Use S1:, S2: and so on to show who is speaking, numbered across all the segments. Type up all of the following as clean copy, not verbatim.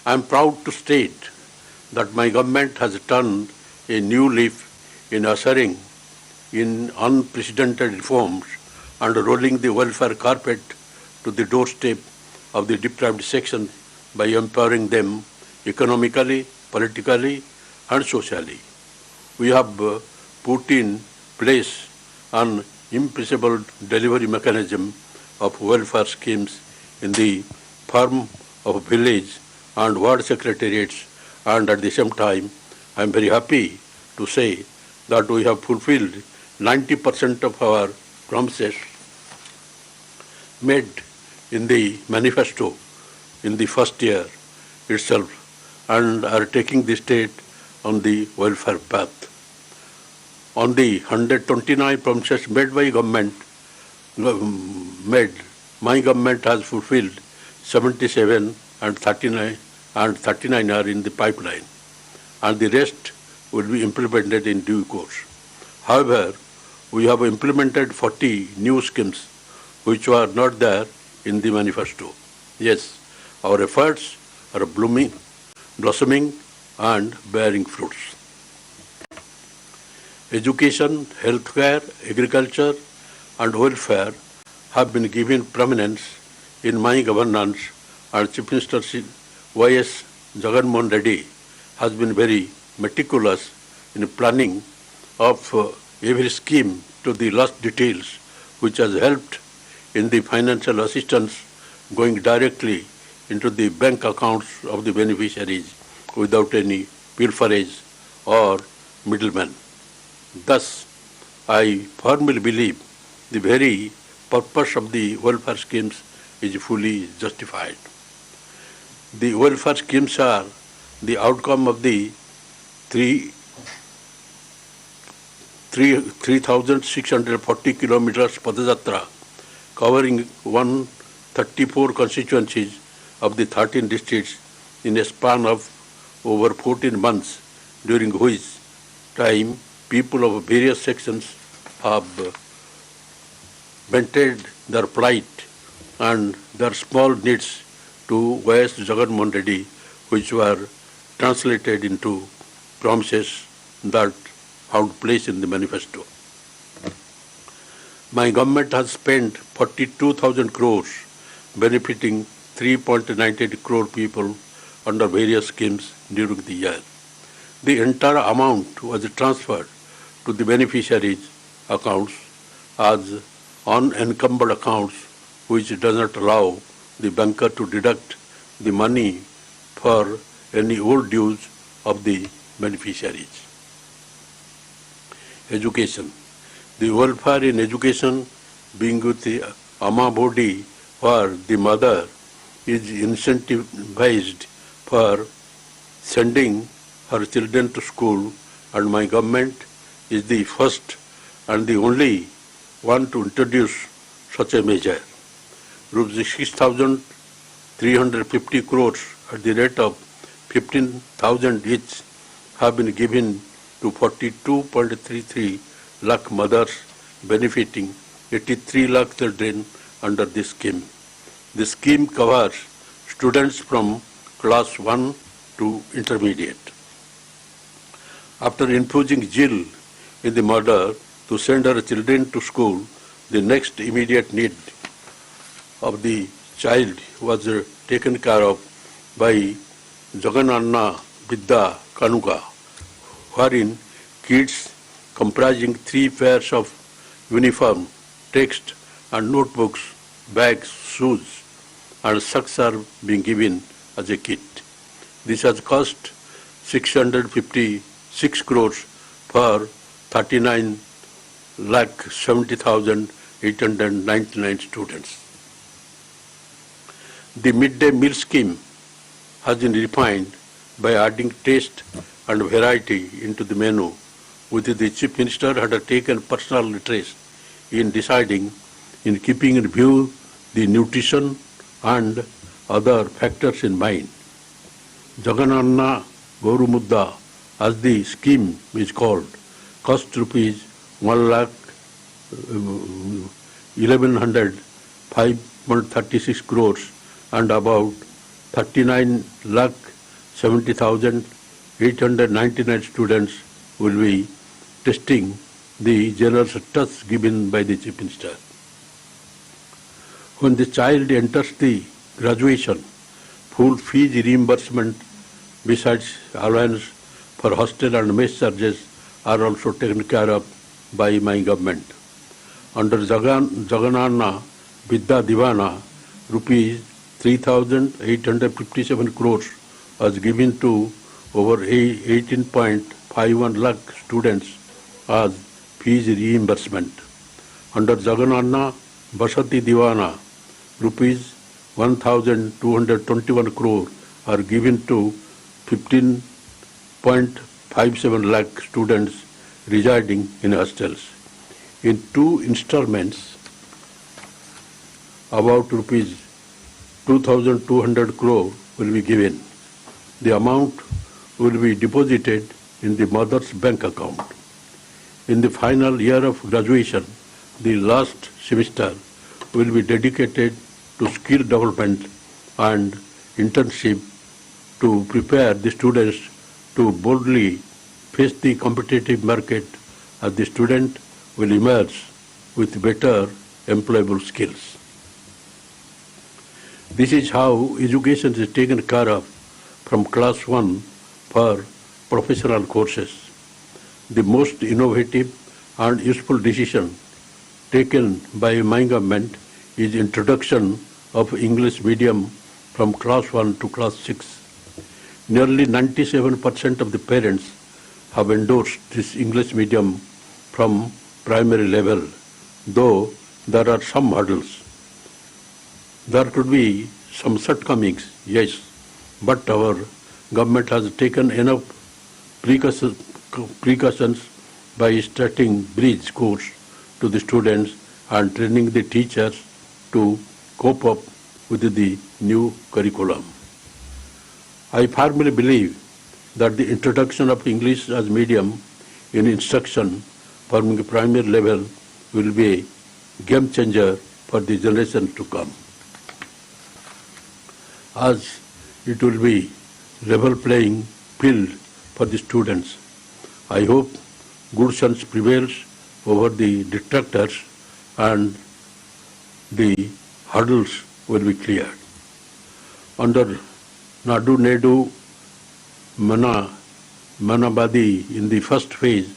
S1: I am proud to state that my government has turned a new leaf in ushering in unprecedented reforms and rolling the welfare carpet to the doorstep of the deprived sections by empowering them economically, politically, and socially. We have put in place an impossible delivery mechanism of welfare schemes in the form of village and ward secretariats, and at the same time, I am very happy to say that we have fulfilled 90% of our promises made in the manifesto in the first year itself and are taking the state on the welfare path. On the 129 promises made by government, my government has fulfilled 77 and 39 are in the pipeline, and the rest will be implemented in due course. However, we have implemented 40 new schemes which were not there in the manifesto. Yes, our efforts are blossoming and bearing fruits. Education, healthcare, agriculture, and welfare have been given prominence in my governance, and Chief Minister Y.S. Jagan Mohan Reddy has been very meticulous in planning of every scheme to the last details, which has helped in the financial assistance going directly into the bank accounts of the beneficiaries without any pilferage or middleman. Thus, I firmly believe the very purpose of the welfare schemes is fully justified. The welfare schemes are the outcome of the 3,640 kilometers Padayatra covering 134 constituencies of the 13 districts in a span of over 14 months, during which time people of various sections have vented their plight and their small needs to Y.S. Jagan Mohan Reddy, which were translated into promises that found place in the manifesto. My government has spent 42,000 crores benefiting 3.98 crore people under various schemes during the year. The entire amount was transferred to the beneficiaries' accounts as unencumbered accounts, which does not allow the banker to deduct the money for any old dues of the beneficiaries. Education. The welfare in education being with the Amma body, where the mother is incentivized for sending her children to school, and my government is the first and the only one to introduce such a measure. Rupees 6,350 crores at the rate of 15,000 each have been given to 42.33 lakh mothers, benefiting 83 lakh children under this scheme. The scheme covers students from class 1 to intermediate. After infusing zeal in the mother to send her children to school, the next immediate need of the child was taken care of by Jagan Anna Vidya Kanuka, wherein kids comprising 3 pairs of uniform, text and notebooks, bags, shoes and socks are being given as a kit. This has cost 656 crores for 39,70,899 students. The midday meal scheme has been refined by adding taste and variety into the menu, which the Chief Minister had taken personal interest in deciding, in keeping in view the nutrition and other factors in mind. Jagan Anna Gauru Mudda, as the scheme is called, cost rupees 1,1105.36 crores and about 39 lakh 70,899 students will be testing the generous trust given by the Chief Minister. When the child enters the graduation, full fees reimbursement besides allowance for hostel and mess charges are also taken care of by my government. Under Jagananna Vidya Divana, rupees 3,857 crores was given to over 18.51 lakh students as fees reimbursement. Under Jagananna Basati Divana, rupees 1,221 crore are given to 15.57 lakh students residing in hostels. In two installments, about rupees 2,200 crore will be given. The amount will be deposited in the mother's bank account. In the final year of graduation, the last semester will be dedicated to skill development and internship to prepare the students to boldly face the competitive market as the student will emerge with better employable skills. This is how education is taken care of from class 1 for professional courses. The most innovative and useful decision taken by my government is introduction of English medium from class 1 to class 6. Nearly 97% of the parents have endorsed this English medium from primary level, though there are some hurdles. There could be some shortcomings, yes, but our government has taken enough precautions by starting bridge course to the students and training the teachers to cope up with the new curriculum. I firmly believe that the introduction of English as medium in instruction from the primary level will be a game changer for the generation to come, as it will be level playing field for the students. I hope good sense prevails over the detractors and the hurdles will be cleared. Under Nadu Nedu Manabadi, in the first phase,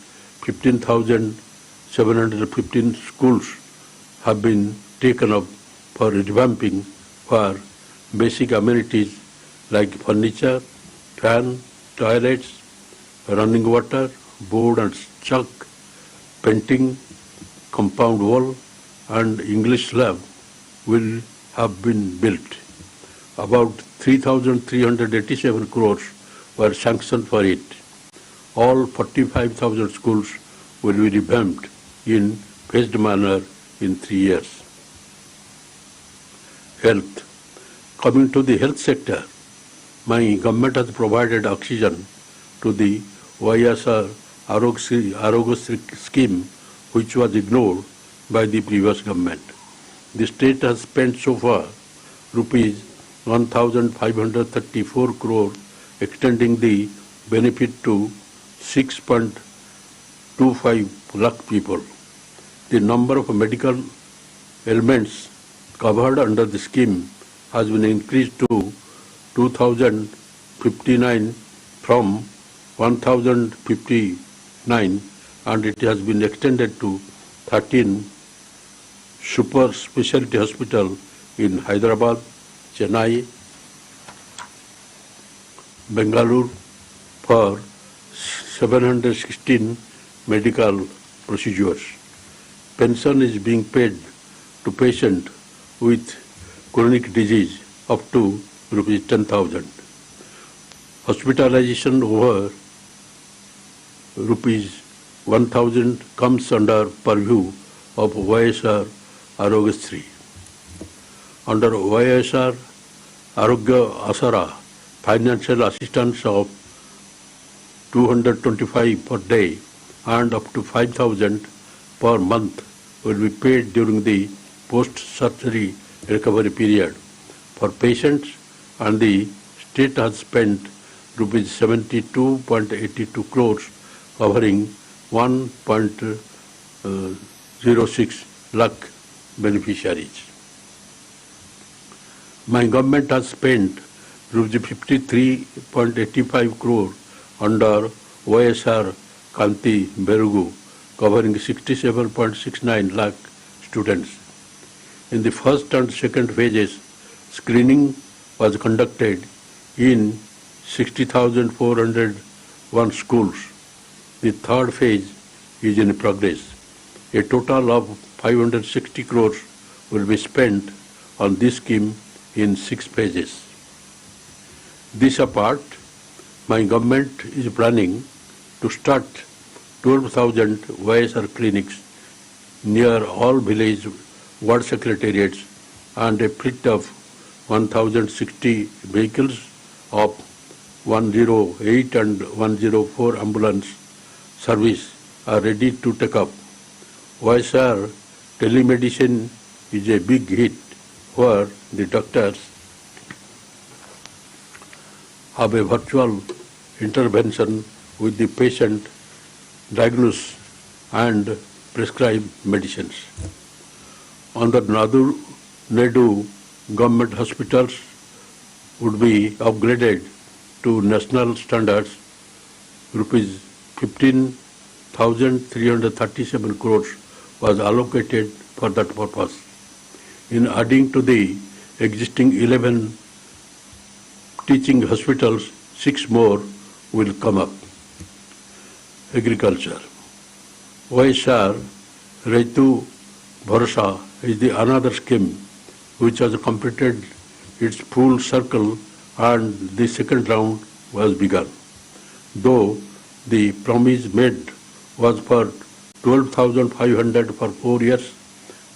S1: 15,715 schools have been taken up for revamping for basic amenities like furniture, fan, toilets, running water, board and chalk, painting, compound wall and English slab will have been built. About 3,387 crores were sanctioned for it. All 45,000 schools will be revamped in phased manner in 3 years. Health. Coming to the health sector, my government has provided oxygen to the YSR Arogyasri scheme, which was ignored by the previous government. The state has spent so far rupees 1,534 crore, extending the benefit to 6.25 lakh people. The number of medical ailments covered under the scheme has been increased to 2,059 from 1,059, and it has been extended to 13 super specialty hospitals in Hyderabad, Chennai, Bengaluru for 716 medical procedures. Pension is being paid to patients with chronic disease up to rupees 10,000. Hospitalization over rupees 1,000 comes under purview of YSR Arogyasri. Under YSR Arogya Asara, financial assistance of 225 per day and up to 5,000 per month will be paid during the post-surgery recovery period for patients, and the state has spent rupees 72.82 crores, covering 1.06 lakh beneficiaries. My government has spent rupees 53.85 crore under YSR Kanti Berugu, covering 67.69 lakh students. In the first and second phases, screening was conducted in 60,401 schools. The third phase is in progress. A total of 560 crores will be spent on this scheme in 6 phases. This apart, my government is planning to start 12,000 YSR clinics near all village ward secretariats and a fleet of 1,060 vehicles of 108 and 104 ambulance service are ready to take up. YSR telemedicine is a big hit where the doctors have a virtual intervention with the patient, diagnose and prescribe medicines. On the Nadu government hospitals would be upgraded to national standards. Rupees 15,337 crores was allocated for that purpose. In adding to the existing 11 teaching hospitals, 6 more will come up. Agriculture. YSR Raitu Bharsa is the another scheme which has completed its full circle and the second round was begun. Though the promise made was for 12,500 for 4 years,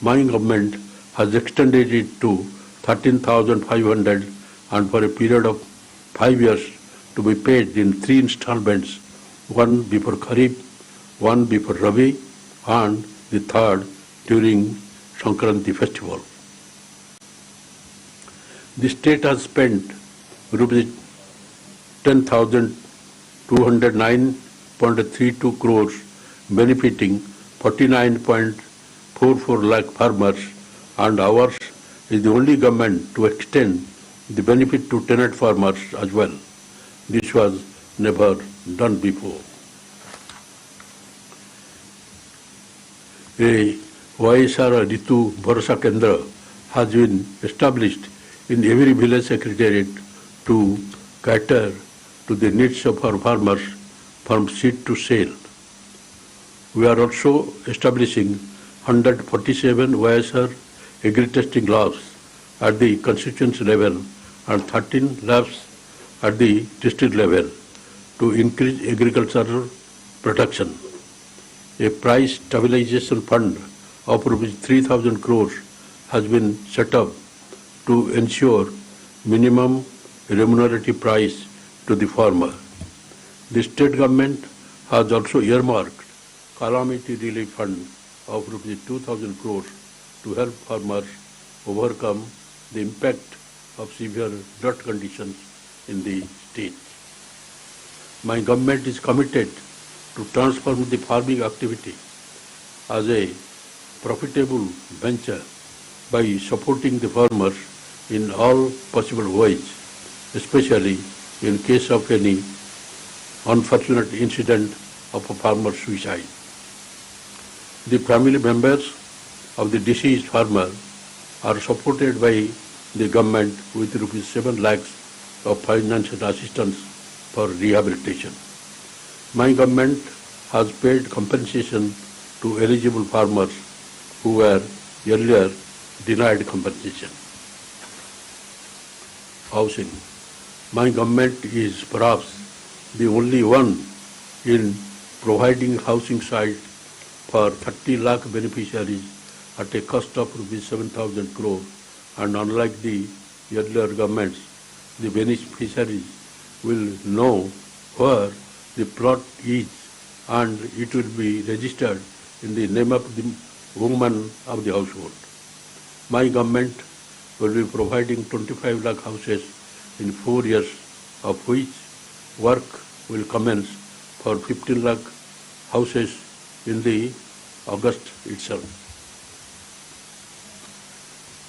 S1: my government has extended it to 13,500 and for a period of 5 years to be paid in 3 installments, one before Kharif, one before Rabi, and the third during Sankranti festival. The state has spent rupees 10,209.32 crores benefiting 49.44 lakh farmers, and ours is the only government to extend the benefit to tenant farmers as well. This was never done before. A YSR Ritu Bharsa Kendra has been established in every village secretariat to cater to the needs of our farmers from seed to sale. We are also establishing 147 YSR agri-testing labs at the constituency level and 13 labs at the district level to increase agricultural production. A price stabilization fund of rupees 3,000 crores has been set up to ensure minimum remunerative price to the farmer. The state government has also earmarked calamity relief fund of rupees 2,000 crores to help farmers overcome the impact of severe drought conditions in the state. My government is committed to transform the farming activity as a profitable venture by supporting the farmers in all possible ways, especially in case of any unfortunate incident of a farmer's suicide. The family members of the deceased farmer are supported by the government with rupees 7 lakhs of financial assistance for rehabilitation. My government has paid compensation to eligible farmers who were earlier denied compensation. Housing. My government is perhaps the only one in providing housing site for 30 lakh beneficiaries at a cost of rupees 7,000 crore, and unlike the earlier governments, the beneficiaries will know where the plot is and it will be registered in the name of the woman of the household. My government will be providing 25 lakh houses in 4 years, of which work will commence for 15 lakh houses in the August itself.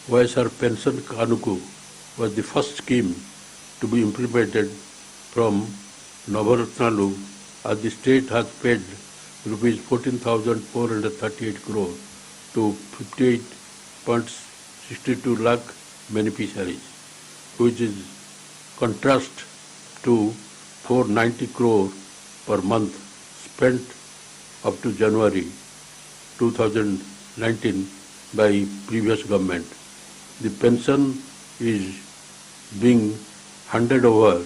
S1: YSR Pension Kanuku was the first scheme to be implemented from Navaratnalu, as the state has paid rupees 14,438 crore to 58.62 lakh beneficiaries, which is contrast to 490 crore per month spent up to January 2019 by previous government. The pension is being handed over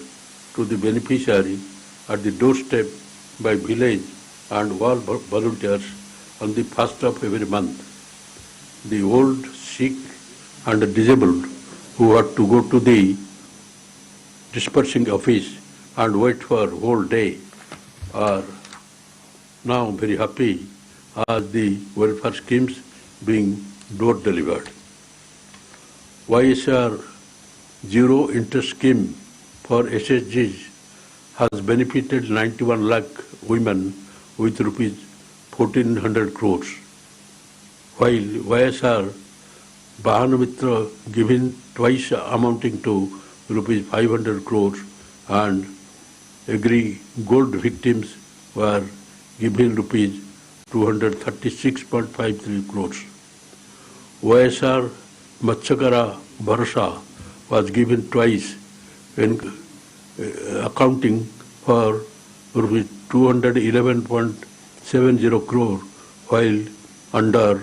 S1: to the beneficiary at the doorstep by village and all volunteers on the first of every month. The old, sick and disabled who had to go to the dispersing office and wait for a whole day are now very happy as the welfare schemes being door delivered. YSR Zero Interest Scheme for SSGs has benefited 91 lakh women with rupees 1400 crores, while YSR Bahanamitra given twice amounting to rupees 500 crores and Agri Gold victims were given rupees 236.53 crores. YSR Matsyakara Bharasa was given twice in accounting for rupees 211.70 crore, while under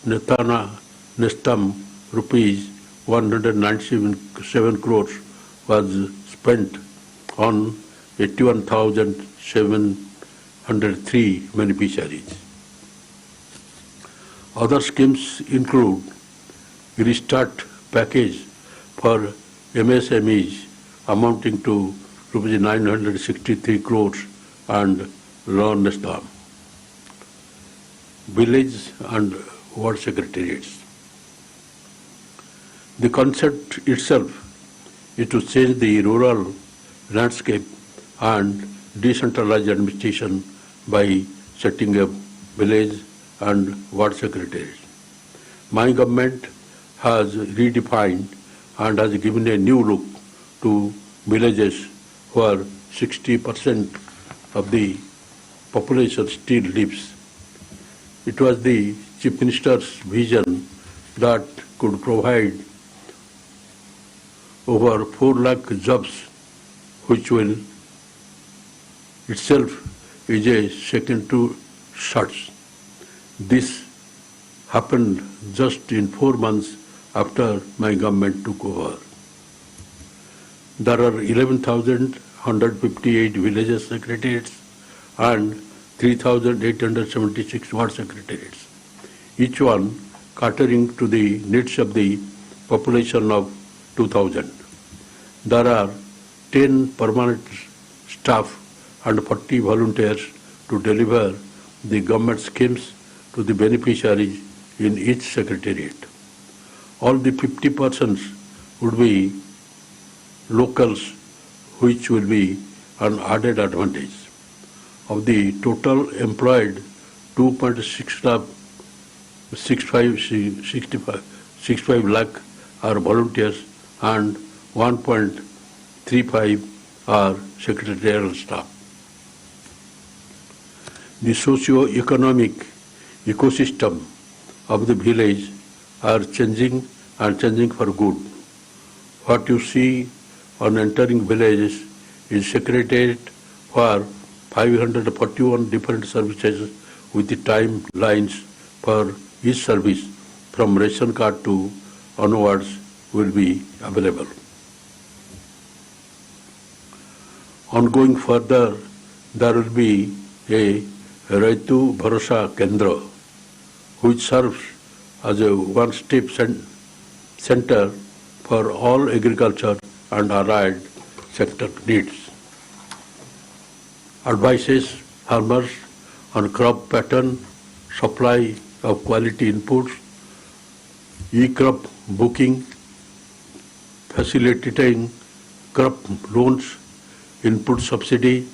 S1: Nestam rupees 197 crores was spent on 81,703 beneficiaries. Other schemes include Restart Package for MSMEs amounting to rupees 963 crores and Lawn Nestam. Village and ward secretariats. The concept itself is to change the rural landscape and decentralize administration by setting up village and ward secretaries. My government has redefined and has given a new look to villages where 60% of the population still lives. It was the Chief Minister's vision that could provide over 4 lakh jobs, which will itself is a second to shots. This happened just in 4 months after my government took over. There are 11,158 village secretariats and 3,876 ward secretariats, each one catering to the needs of the population of 2,000. There are 10 permanent staff and 40 volunteers to deliver the government schemes to the beneficiaries in each secretariat. All the 50 persons would be locals, which will be an added advantage. Of the total employed, 2.65 lakh are volunteers and 1.35 are secretarial staff. The socio-economic ecosystem of the village are changing and changing for good. What you see on entering villages is secretariat for 541 different services with the timelines for each service from ration card to onwards will be available. On going further, there will be a Raitu Bharasa Kendra, which serves as a one-step center for all agriculture and allied sector needs. Advises farmers on crop pattern, supply of quality inputs, e-crop booking, facilitating crop loans, input subsidy,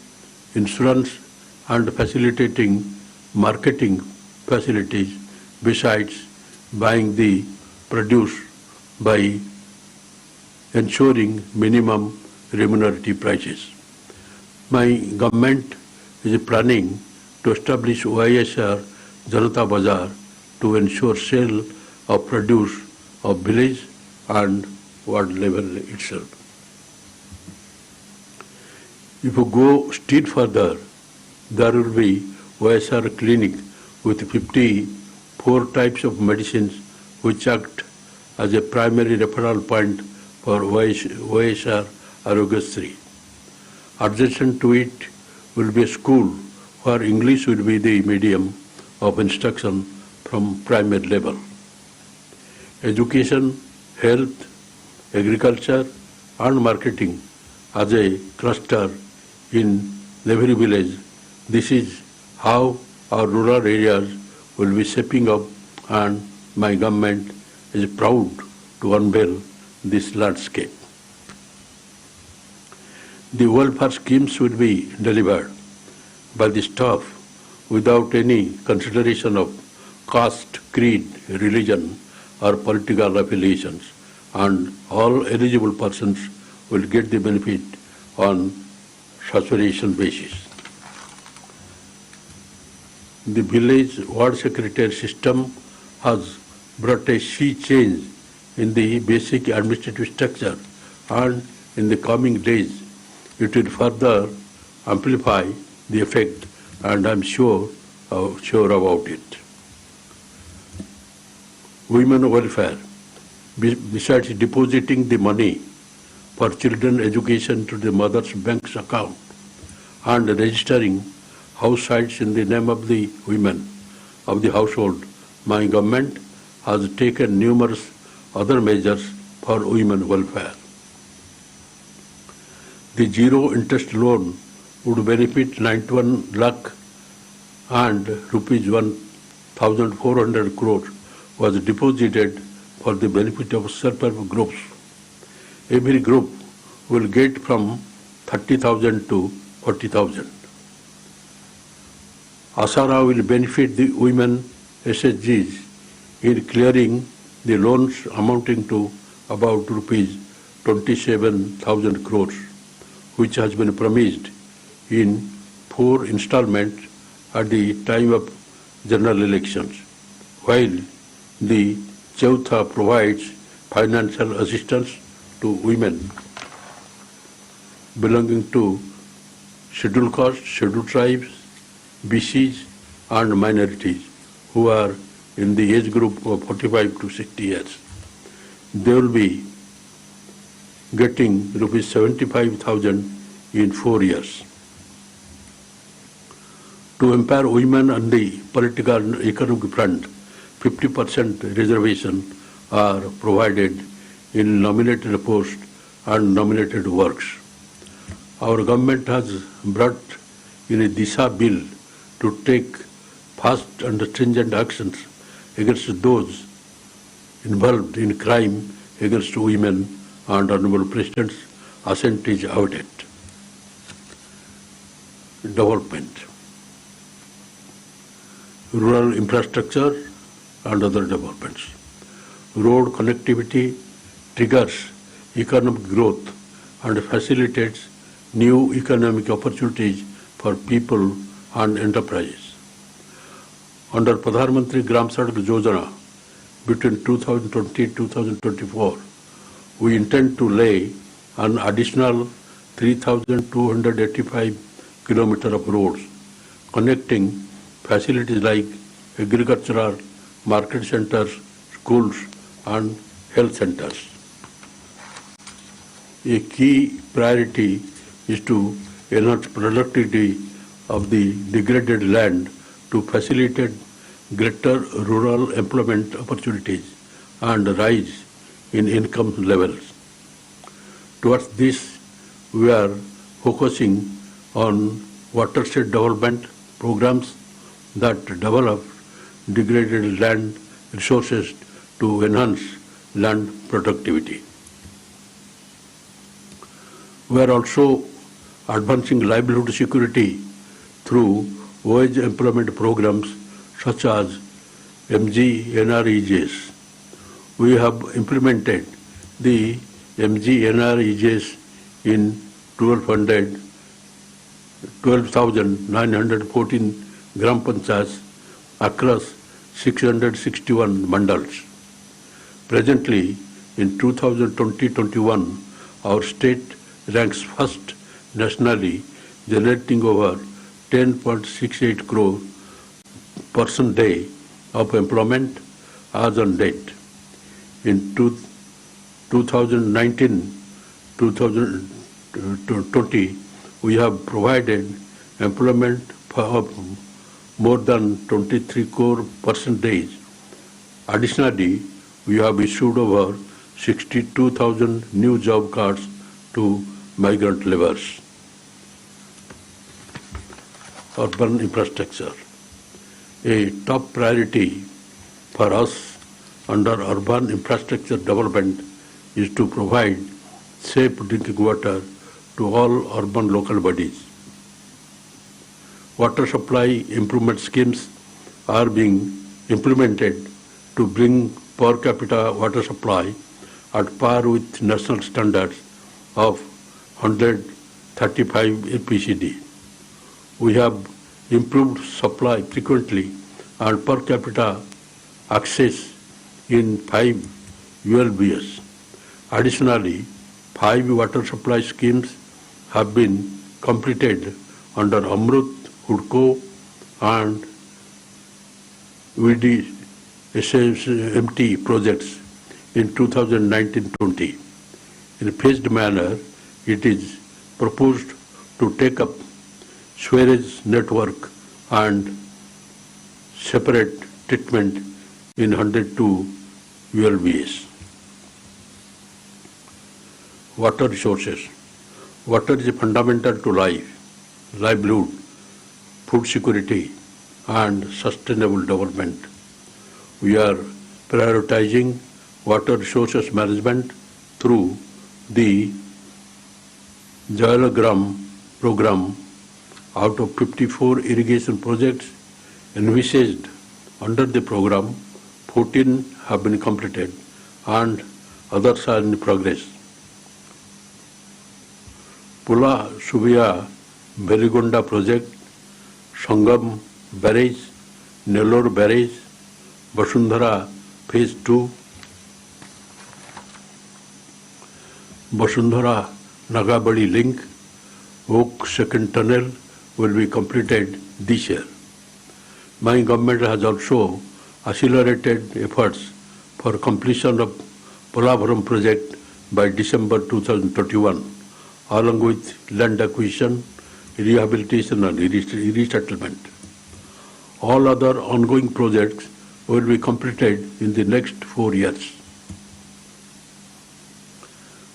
S1: insurance, and facilitating marketing facilities besides buying the produce by ensuring minimum remunerative prices. My government is planning to establish OISR Janata Bazar to ensure sale of produce of village and ward level itself. If you go still further, there will be OSR clinic with 54 types of medicines which act as a primary referral point for OSR Arogyasri. Adjacent to it will be a school where English will be the medium of instruction from primary level. Education, health, agriculture and marketing as a cluster in every village. This is how our rural areas will be shaping up, and my government is proud to unveil this landscape. The welfare schemes will be delivered by the staff without any consideration of caste, creed, religion or political affiliations, and all eligible persons will get the benefit on saturation basis. The village ward secretary system has brought a sea change in the basic administrative structure, and in the coming days it will further amplify the effect, and I am sure about it. Women welfare. Besides depositing the money for children education to the mother's bank's account and registering house sites in the name of the women of the household, my government has taken numerous other measures for women welfare. The zero interest loan would benefit 91 lakh, and rupees 1,400 crores was deposited for the benefit of self-help groups. Every group will get from 30,000 to 40,000. Asara will benefit the women SHGs in clearing the loans amounting to about rupees 27,000 crores, which has been promised in 4 installments at the time of general elections, while the Chautha provides financial assistance to women belonging to scheduled castes, scheduled tribes, BCs and minorities who are in the age group of 45 to 60 years. They will be getting rupees 75,000 in 4 years. To empower women on the political and economic front, 50% reservation are provided in nominated posts and nominated works. Our government has brought in a DISA bill to take fast and stringent actions against those involved in crime against women, and Honorable President's assent is awaited. Development. Rural infrastructure and other developments. Road connectivity triggers economic growth and facilitates new economic opportunities for people and enterprises. Under Pradhan Mantri Gram Sadak Yojana, between 2020 and 2024, we intend to lay an additional 3,285 kilometers of roads connecting facilities like agricultural, market centers, schools and health centers. A key priority is to enhance productivity of the degraded land to facilitate greater rural employment opportunities and rise in income levels. Towards this, we are focusing on watershed development programs that develop degraded land resources to enhance land productivity. We are also advancing livelihood security through wage employment programs such as MGNREJs. We have implemented the MGNREJs in 12,914 Gram Panchayats across 661 mandals. Presently, in 2020-21, our state ranks first nationally, generating over 10.68 crore person day of employment as on date. In 2019-2020, we have provided employment of more than 23 crore person days. Additionally, we have issued over 62,000 new job cards to migrant laborers. Urban infrastructure. A top priority for us under urban infrastructure development is to provide safe drinking water to all urban local bodies. Water supply improvement schemes are being implemented to bring per capita water supply at par with national standards of 135 APCD. We have improved supply frequently and per capita access in 5 ULBS. Additionally, 5 water supply schemes have been completed under Amrut, HUDCO and VDSMT projects in 2019-20. In a phased manner, it is proposed to take up sewerage network and separate treatment in 102 ULBS. Water resources. Water is fundamental to life, livelihood, food security, and sustainable development. We are prioritizing water resources management through the Jalagram program. Out of 54 irrigation projects envisaged under the program, 14 have been completed and others are in progress. Pula Subia Beligonda project, Sangam Barrage, Nellore Barrage, Basundhara Phase 2, Basundhara Nagabadi link, Oak second tunnel will be completed this year. My government has also accelerated efforts for completion of Polavaram project by December 2021, along with land acquisition, rehabilitation and resettlement. All other ongoing projects will be completed in the next 4 years.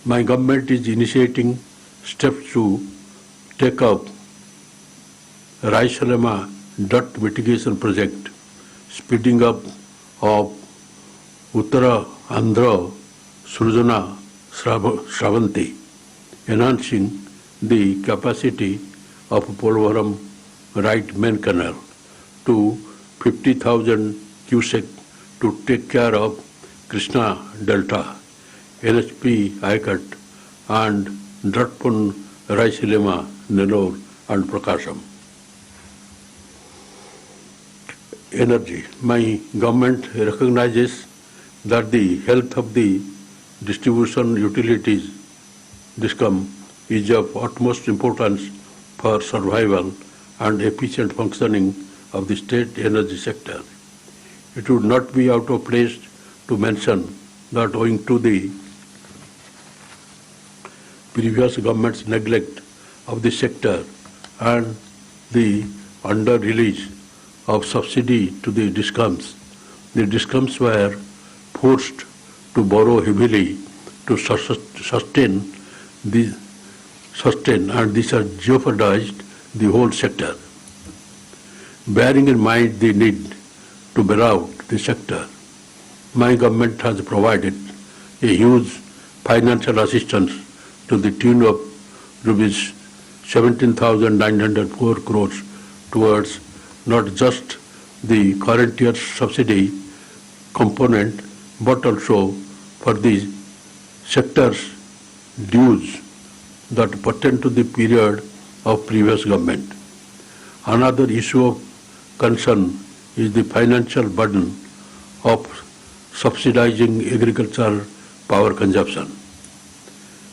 S1: My government is initiating steps to take up Raisalema Dot Mitigation Project, speeding up of Uttara Andhra Srujana Shravanti, enhancing the capacity of Polavaram right main canal to 50,000 cubic to take care of Krishna Delta, NHP Ayakat and Dratpun Raisalema, Nellore and Prakasam. Energy. My government recognizes that the health of the distribution utilities DISCOM is of utmost importance for survival and efficient functioning of the state energy sector. It would not be out of place to mention that owing to the previous government's neglect of the sector and the under-release of subsidy to the DISCOMs were forced to borrow heavily to sustain and this has jeopardized the whole sector. Bearing in mind the need to bail out the sector, my government has provided a huge financial assistance to the tune of rupees 17,904 crores towards not just the current year's subsidy component, but also for the sector's dues that pertain to the period of previous government. Another issue of concern is the financial burden of subsidizing agricultural power consumption.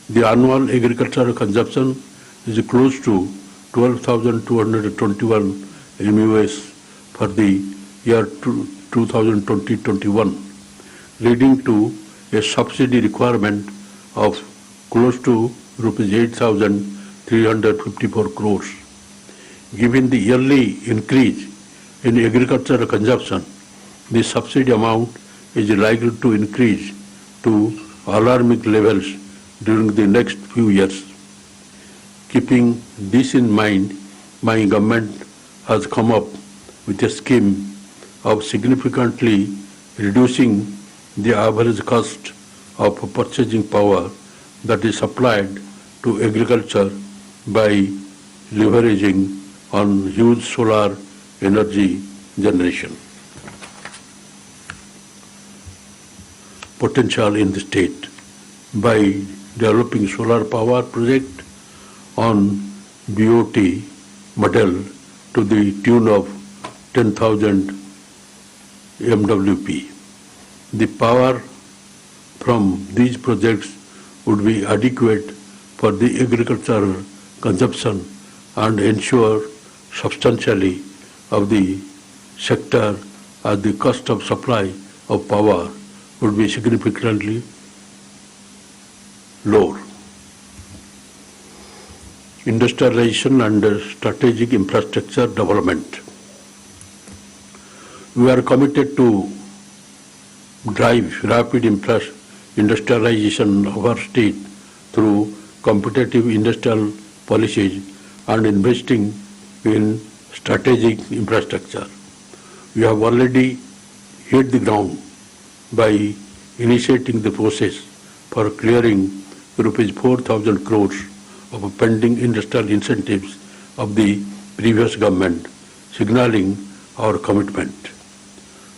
S1: The annual agricultural consumption is close to 12,221 MUS for the year 2020-21, leading to a subsidy requirement of close to rupees 8,354 crores. Given the yearly increase in agricultural consumption, the subsidy amount is likely to increase to alarming levels during the next few years. Keeping this in mind, my government has come up with a scheme of significantly reducing the average cost of purchasing power that is supplied to agriculture by leveraging on huge solar energy generation potential in the state by developing solar power project on BOT model to the tune of 10,000 MWP. The power from these projects would be adequate for the agricultural consumption and ensure substantially of the sector as the cost of supply of power would be significantly lower. Industrialization and strategic infrastructure development. We are committed to drive rapid industrialization of our state through competitive industrial policies and investing in strategic infrastructure. We have already hit the ground by initiating the process for clearing rupees 4,000 crores of pending industrial incentives of the previous government, signaling our commitment.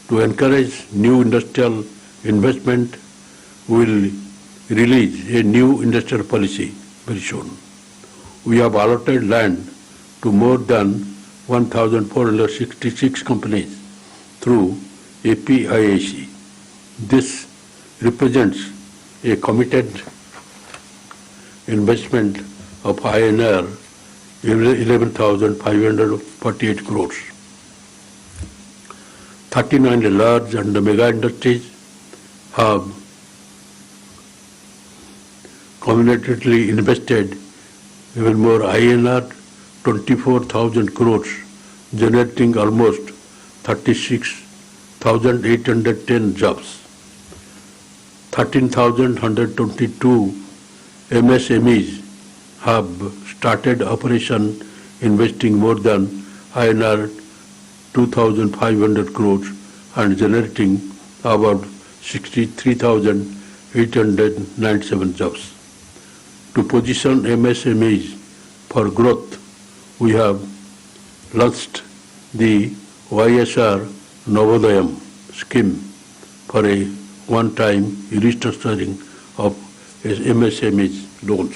S1: To encourage new industrial investment, we will release a new industrial policy very soon. We have allotted land to more than 1,466 companies through APIAC. This represents a committed investment of INR 11,548 crores. 39 large and mega industries have cumulatively invested even more INR 24,000 crores, generating almost 36,810 jobs. 13,122 MSMEs have started operation investing more than INR 2,500 crores and generating about 63,897 jobs. To position MSMEs for growth, we have launched the YSR Navodayam scheme for a one-time restructuring of MSMEs loans.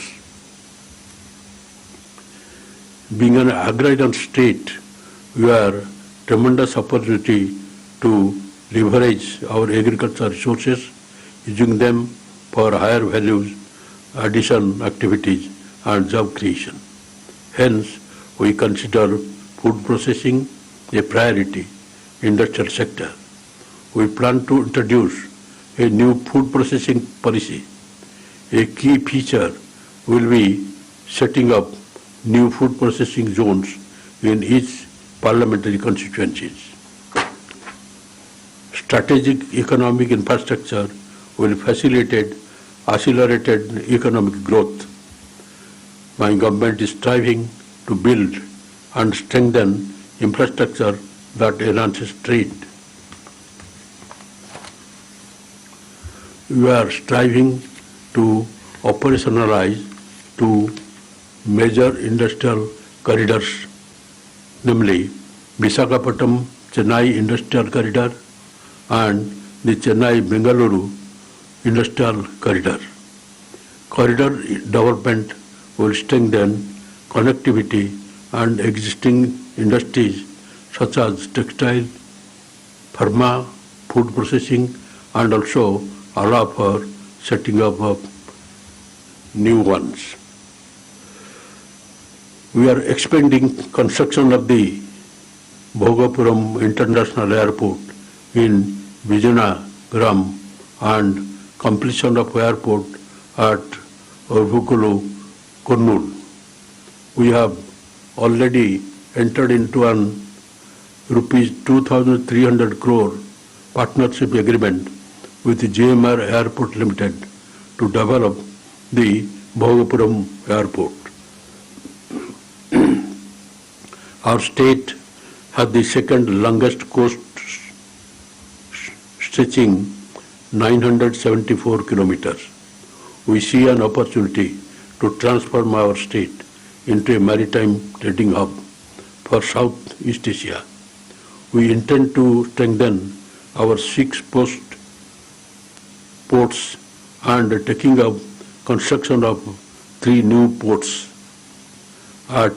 S1: Being an agrarian state, we have tremendous opportunity to leverage our agricultural resources, using them for higher values addition activities and job creation. Hence, we consider food processing a priority industrial sector. We plan to introduce a new food processing policy. A key feature will be setting up new food processing zones in each parliamentary constituencies. Strategic economic infrastructure will facilitate accelerated economic growth. My government is striving to build and strengthen infrastructure that enhances trade. We are striving to operationalize to major industrial corridors, namely Visakhapatnam Chennai Industrial Corridor and the Chennai-Bengaluru Industrial Corridor. Corridor development will strengthen connectivity and existing industries such as textile, pharma, food processing, and also allow for setting up of new ones. We are expanding construction of the Bhogapuram International Airport in Vijayanagram and completion of airport at Urvukulu, Kurnool. We have already entered into an rupees 2,300 crore partnership agreement with GMR Airport Limited to develop the Bhogapuram Airport. Our state has the second longest coast stretching 974 kilometers. We see an opportunity to transform our state into a maritime trading hub for Southeast Asia. We intend to strengthen our 6 ports and taking up construction of 3 new ports at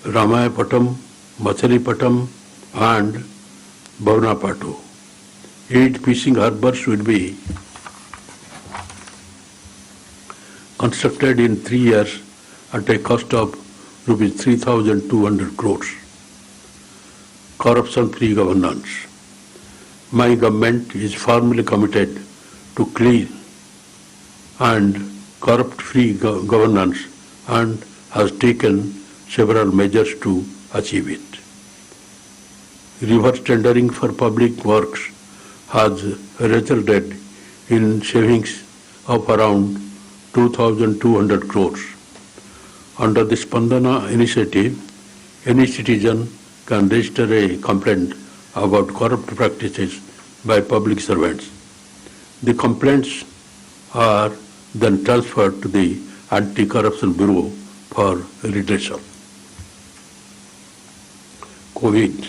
S1: Ramayapatam, Machalipatam and Bhavnapatu. 8 fishing harbors will be constructed in 3 years at a cost of rupees 3,200 crores. Corruption-free governance. My government is firmly committed to clean and corrupt-free governance and has taken several measures to achieve it. Reverse tendering for public works has resulted in savings of around 2,200 crores. Under the Spandana initiative, any citizen can register a complaint about corrupt practices by public servants. The complaints are then transferred to the Anti-Corruption Bureau for redressal. COVID.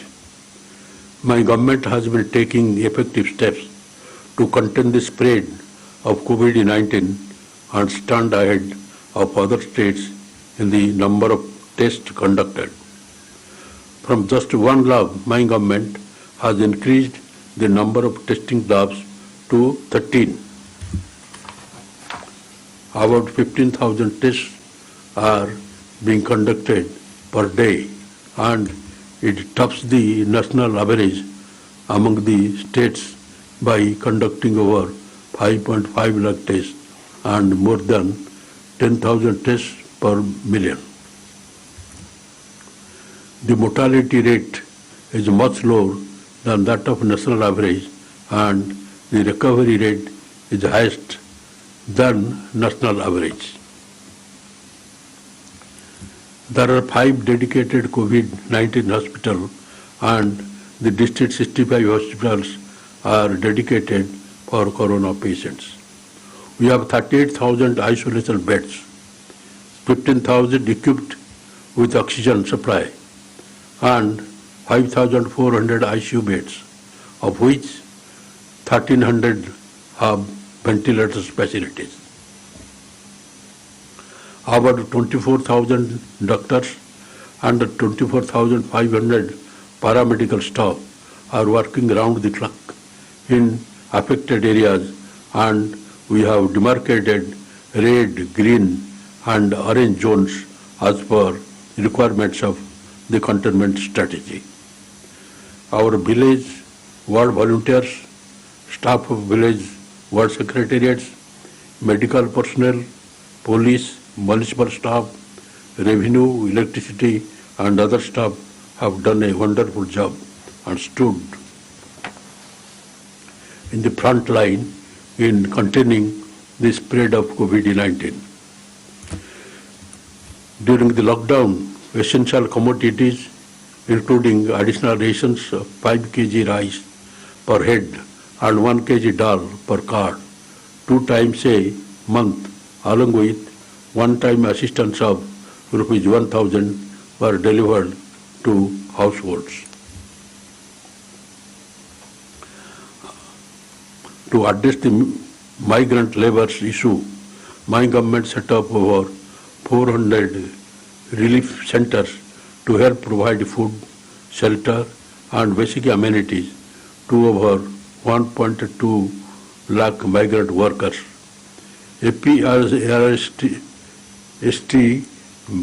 S1: My government has been taking effective steps to contain the spread of COVID-19 and stand ahead of other states in the number of tests conducted. From just 1 lab, my government has increased the number of testing labs to 13. About 15,000 tests are being conducted per day, and it tops the national average among the states by conducting over 5.5 lakh tests and more than 10,000 tests per million. The mortality rate is much lower than that of national average, and the recovery rate is highest than national average. There are 5 dedicated COVID-19 hospitals, and the district 65 hospitals are dedicated for corona patients. We have 38,000 isolation beds, 15,000 equipped with oxygen supply, and 5,400 ICU beds, of which 1,300 have ventilators facilities. About 24,000 doctors and 24,500 paramedical staff are working around the clock in affected areas, and we have demarcated red, green and orange zones as per requirements of the containment strategy. Our village ward volunteers, staff of village ward secretariats, medical personnel, police, municipal staff, revenue, electricity and other staff have done a wonderful job and stood in the front line in containing the spread of COVID-19. During the lockdown, essential commodities including additional rations of 5 kg rice per head and 1 kg dal per card 2 times a month along with one-time assistance of rupees 1,000 were delivered to households. To address the migrant labour issue, my government set up over 400 relief centres to help provide food, shelter and basic amenities to over 1.2 lakh migrant workers. APRST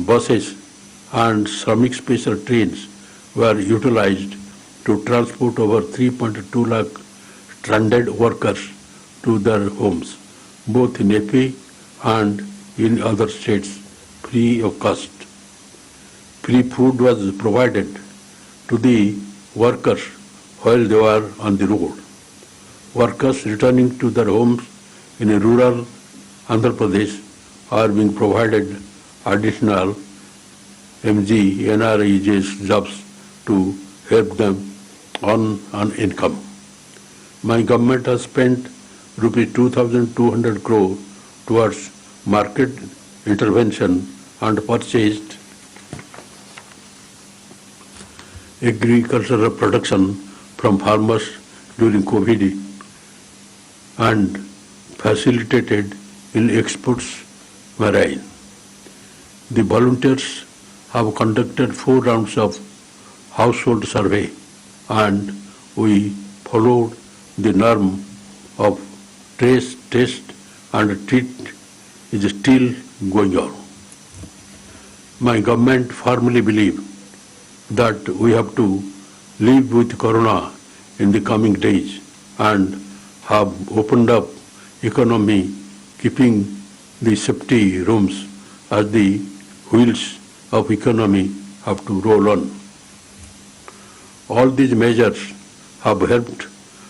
S1: buses and Shramik special trains were utilized to transport over 3.2 lakh stranded workers to their homes, both in AP and in other states, free of cost. Free food was provided to the workers while they were on the road. Workers returning to their homes in rural Andhra Pradesh are being provided additional MG NREGS jobs to help them on an income. My government has spent rupees 2,200 crore towards market intervention and purchased agricultural production from farmers during COVID and facilitated in exports marine. The volunteers have conducted 4 rounds of household survey and we followed the norm of trace, test and treat is still going on. My government firmly believes that we have to live with Corona in the coming days and have opened up economy, keeping the safety rooms as the wheels of economy have to roll on. All these measures have helped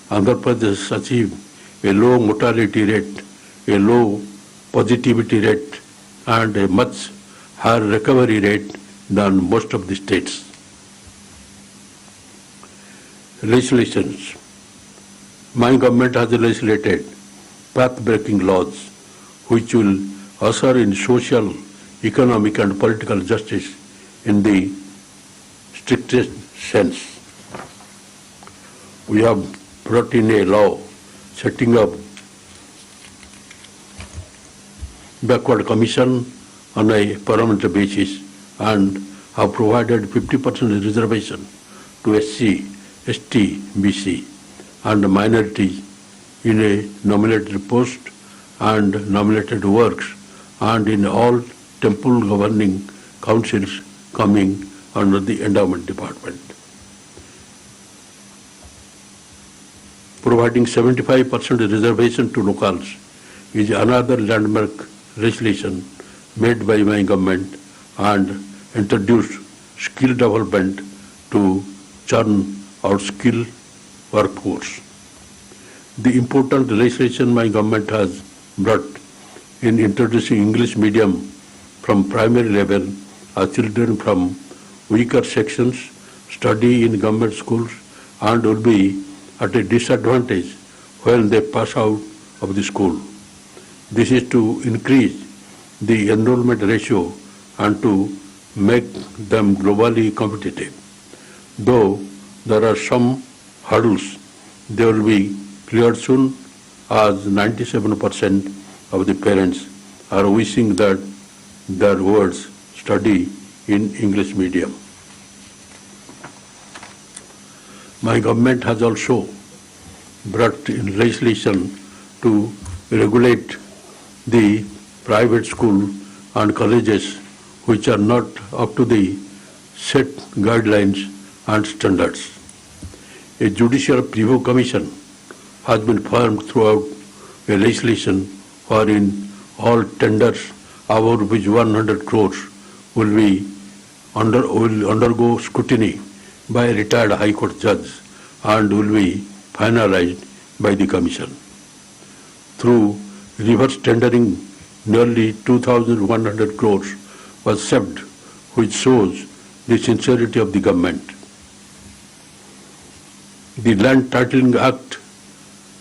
S1: Andhra Pradesh achieve a low mortality rate, a low positivity rate and a much higher recovery rate than most of the states. Legislations. My government has legislated path-breaking laws which will usher in social, economic and political justice in the strictest sense. We have brought in a law setting up backward commission on a permanent basis and have provided 50% reservation to SC, ST, BC and minorities in a nominated post and nominated works and in all temple governing councils coming under the endowment department. Providing 75% reservation to locals is another landmark legislation made by my government and introduced skill development to churn out skill workforce. The important legislation my government has brought in introducing English medium from primary level as children from weaker sections study in government schools and will be at a disadvantage when they pass out of the school. This is to increase the enrollment ratio and to make them globally competitive. Though there are some hurdles, they will be cleared soon as 97% of the parents are wishing that their wards study in English medium. My government has also brought in legislation to regulate the private school and colleges which are not up to the set guidelines and standards. A judicial preview commission has been formed throughout a legislation wherein all tenders above 100 crores will undergo scrutiny by a retired High Court judge and will be finalized by the Commission. Through reverse tendering, nearly 2,100 crores was saved, which shows the sincerity of the government. The Land Titling Act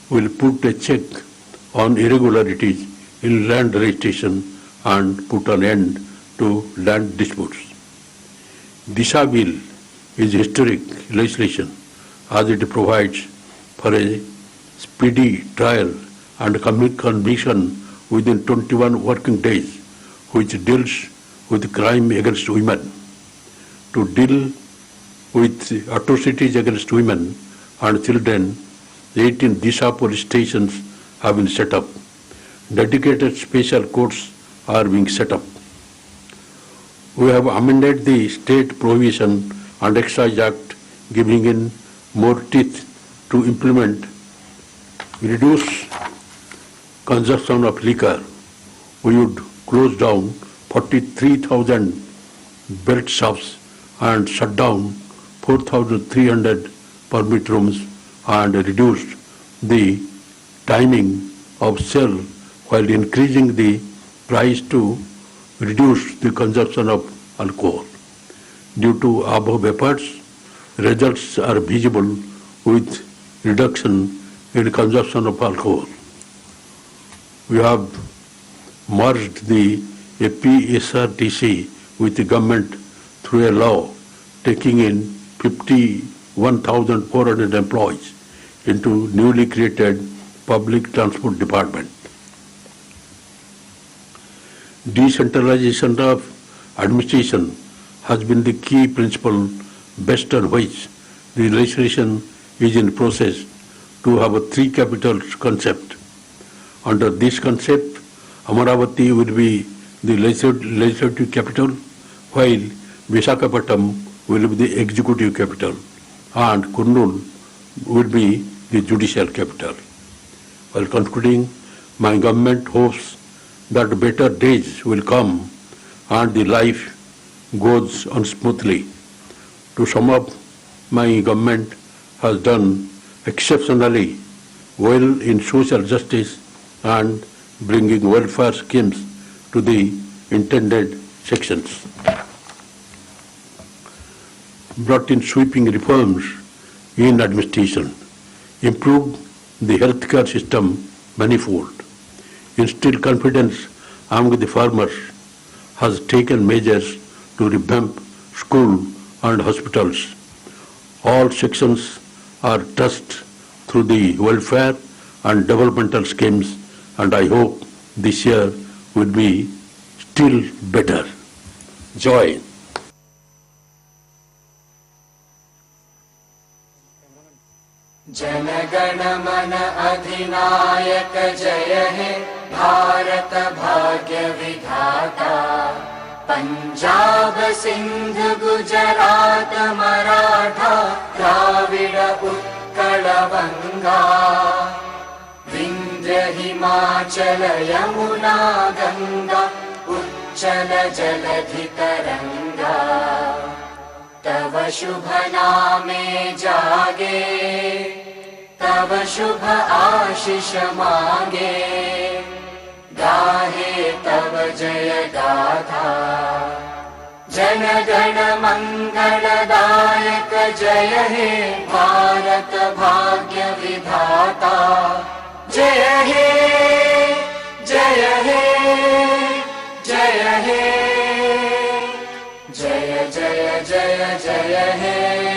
S1: will put a check on irregularities in land registration and put an end to land disputes. Disha Bill is historic legislation as it provides for a speedy trial and conviction within 21 working days, which deals with crime against women. To deal with atrocities against women and children, 18 Disha police stations have been set up. Dedicated special courts are being set up. We have amended the State Prohibition and Excise Act, giving in more teeth to implement reduce consumption of liquor. We would close down 43,000 belt shops and shut down 4,300 permit rooms and reduced the timing of sale while increasing the price to reduce the consumption of alcohol. Due to above efforts, results are visible with reduction in consumption of alcohol. We have merged the APSRTC with the government through a law taking in 51,400 employees into newly created Public Transport Department. Decentralization of administration has been the key principle based on which the legislation is in process to have a three capitals concept. Under this concept, Amaravati will be the legislative capital, while Visakhapatnam will be the executive capital, and Kurnool will be the judicial capital. While concluding, my government hopes that better days will come and the life goes on smoothly. To sum up, my government has done exceptionally well in social justice and bringing welfare schemes to the intended sections. Brought in sweeping reforms in administration, improved the healthcare system manifold, instilled confidence among the farmers, has taken measures to revamp school and hospitals. All sections are touched through the welfare and developmental schemes, and I hope this year will be still better. Joy.
S2: जनगण मन अधिनायक जय हे भारत भाग्य विधाता पंजाब सिंध गुजरात मराठा द्राविड उत्कल बंगा विंध्य हिमाचल यमुना गंगा उच्चल जलधि तरंगा तव शुभ नामे जागे तव शुभ आशीष मांगे गाहे तव जय गाथा जन गण मंगलदायक जय हे भारत भाग्य विधाता जय हे जय हे जय हे जय जय जय जय हे